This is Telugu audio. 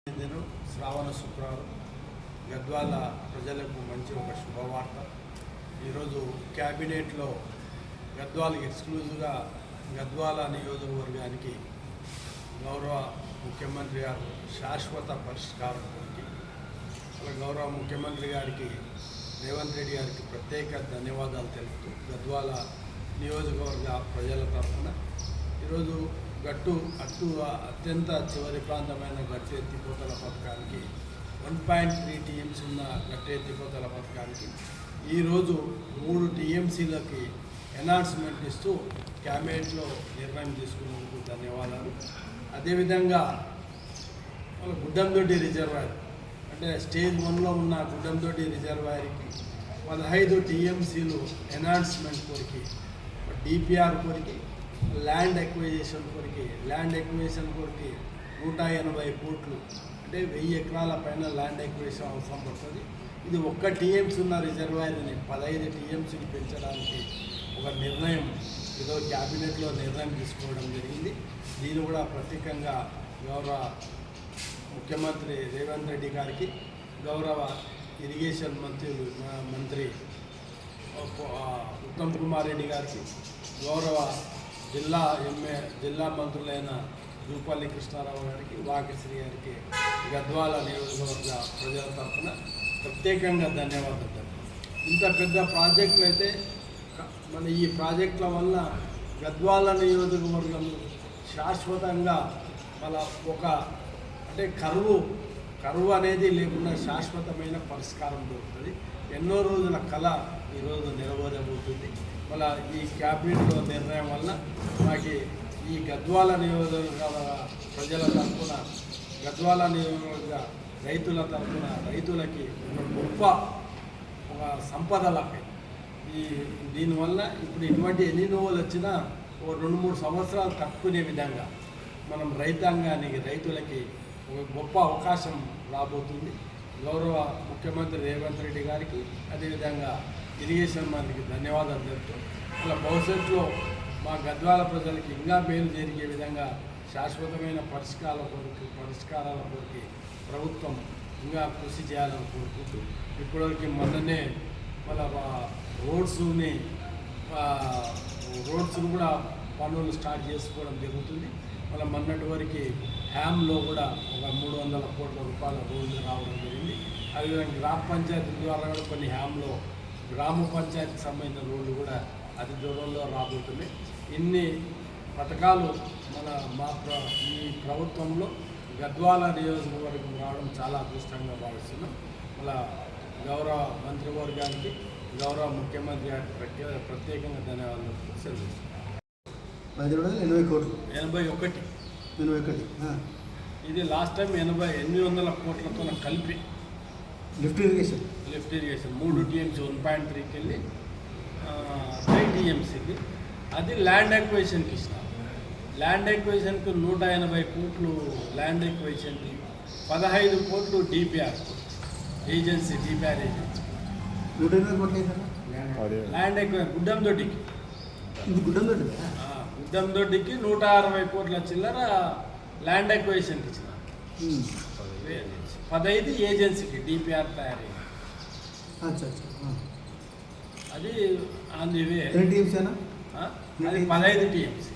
దినం శ్రావణ శుక్రవారం గద్వాల ప్రజలకు మంచి ఒక శుభవార్త. ఈరోజు క్యాబినెట్లో గద్వాలకి ఎక్స్క్లూజివ్గా గద్వాల నియోజకవర్గానికి గౌరవ ముఖ్యమంత్రి గారు శాశ్వత పరిష్కారానికి గౌరవ ముఖ్యమంత్రి గారికి రేవంత్ రెడ్డి గారికి ప్రత్యేక ధన్యవాదాలు తెలుపుతూ గద్వాల నియోజకవర్గ ప్రజల తరఫున ఈరోజు అత్యంత చివరి ప్రాంతమైన గట్టు ఎత్తిపోతల పథకానికి 1.3 టీఎంసీ ఉన్న గట్టు ఎత్తిపోతల పథకానికి ఈరోజు 3 టీఎంసీలకి ఎనాన్స్మెంట్ ఇస్తూ క్యాబినెట్లో నిర్ణయం తీసుకున్నందుకు ధన్యవాదాలు. అదేవిధంగా గుడ్డందొడ్డి రిజర్వాయర్ అంటే స్టేజ్ 1లో ఉన్న గుడ్డందొడ్డి రిజర్వాయర్కి 15 టీఎంసీలు ఎనాన్స్మెంట్ కొరికి డిపిఆర్ కొరికి ల్యాండ్ ఎక్విజిషన్ కొరికి 180 కోట్లు అంటే 1000 ఎకరాల పైన ల్యాండ్ ఎక్విజిషన్ అవసరం పడుతుంది. ఇది ఒక్క టీఎంసీ ఉన్న రిజర్వాయర్ని 15 టీఎంసీకి పెంచడానికి ఒక నిర్ణయం ఈరోజు క్యాబినెట్లో నిర్ణయం తీసుకోవడం జరిగింది. దీన్ని కూడా ప్రత్యేకంగా గౌరవ ముఖ్యమంత్రి రేవంత్ రెడ్డి గారికి, గౌరవ ఇరిగేషన్ మంత్రి ఉత్తమ్ కుమార్ రెడ్డి గారికి, గౌరవ జిల్లా మంత్రులైన జూపల్లి కృష్ణారావు గారికి, వాకిశ్రీ గారికి గద్వాల నియోజకవర్గ ప్రజల తరఫున ప్రత్యేకంగా ధన్యవాదాలు. ఇంత పెద్ద ప్రాజెక్టులు అయితే మన ఈ ప్రాజెక్టుల వల్ల గద్వాల నియోజకవర్గం శాశ్వతంగా అంటే కరువు అనేది లేకుండా శాశ్వతమైన పరిష్కారం దొరుకుతుంది. ఎన్నో రోజుల కళ ఈరోజు నెరవేరబోతుంది. మళ్ళీ ఈ క్యాబినెట్లో నిర్ణయం వల్ల మాకు ఈ గద్వాల నియోజకవర్గ ప్రజల తరఫున, గద్వాల నియోజకవర్గ రైతుల తరఫున రైతులకి గొప్ప ఒక సంపద లభ్యం. దీనివల్ల ఇప్పుడు ఇటువంటి ఎన్ని నోవులు వచ్చినా ఒక 2-3 సంవత్సరాలు తట్టుకునే విధంగా మనం రైతులకి ఒక గొప్ప అవకాశం రాబోతుంది. గౌరవ ముఖ్యమంత్రి రేవంత్ రెడ్డి గారికి, అదేవిధంగా ఇరిగేషన్ మంత్రికి ధన్యవాదాలు తెలుపుతూ ఇలా భవిష్యత్తులో మా గద్వాల ప్రజలకి ఇంకా మేలు జరిగే విధంగా శాశ్వతమైన పరిష్కారాల కొరకు ప్రభుత్వం ఇంకా కృషి చేయాలని కోరుకుంటూ ఇప్పటివరకు మొన్ననే రోడ్స్ను కూడా పనులు స్టార్ట్ చేసుకోవడం జరుగుతుంది. మొన్నటి వరకు హ్యామ్లో కూడా ఒక 300 కోట్ల రూపాయల రోడ్లు రావడం జరిగింది. అదేవిధంగా గ్రామ పంచాయతీ ద్వారా కూడా కొన్ని హ్యామ్లో గ్రామ పంచాయతీకి సంబంధించిన రోడ్లు కూడా అతి దూరంలో రాబోతున్నాయి. ఇన్ని పథకాలు ఈ ప్రభుత్వంలో గద్వాల నియోజకవర్గం రావడం చాలా అదృష్టంగా భావిస్తున్నాం. గౌరవ మంత్రివర్గానికి, గౌరవ ముఖ్యమంత్రి గారికి ప్రత్యేకంగా ధన్యవాదాలు సెలవుస్తున్నాం. 80 కోట్లు 81 ఇది లాస్ట్ టైం 800 కోట్లతో కలిపి లిఫ్ట్ ఇరిగేషన్ 3 టీఎంసీ 1.3కి వెళ్ళి 3 టీఎంసీకి అది ల్యాండ్ ఎక్విజిషన్కి ఇచ్చినారు. ల్యాండ్ ఎక్విజిషన్కి 180 కోట్లు ల్యాండ్ ఎక్విజిషన్కి 15 కోట్లు డిపిఆర్ ఏజెన్సీ 180 కోట్లు ల్యాండ్ గుడ్డందొడ్డికి 160 కోట్ల చిల్లర ల్యాండ్ ఎక్విజిషన్కి ఇచ్చినారు. 15 ఏజెన్సీకి డిపిఆర్ తయారీ అది ఆన్ ది వే. అది 15 టీఎంసీ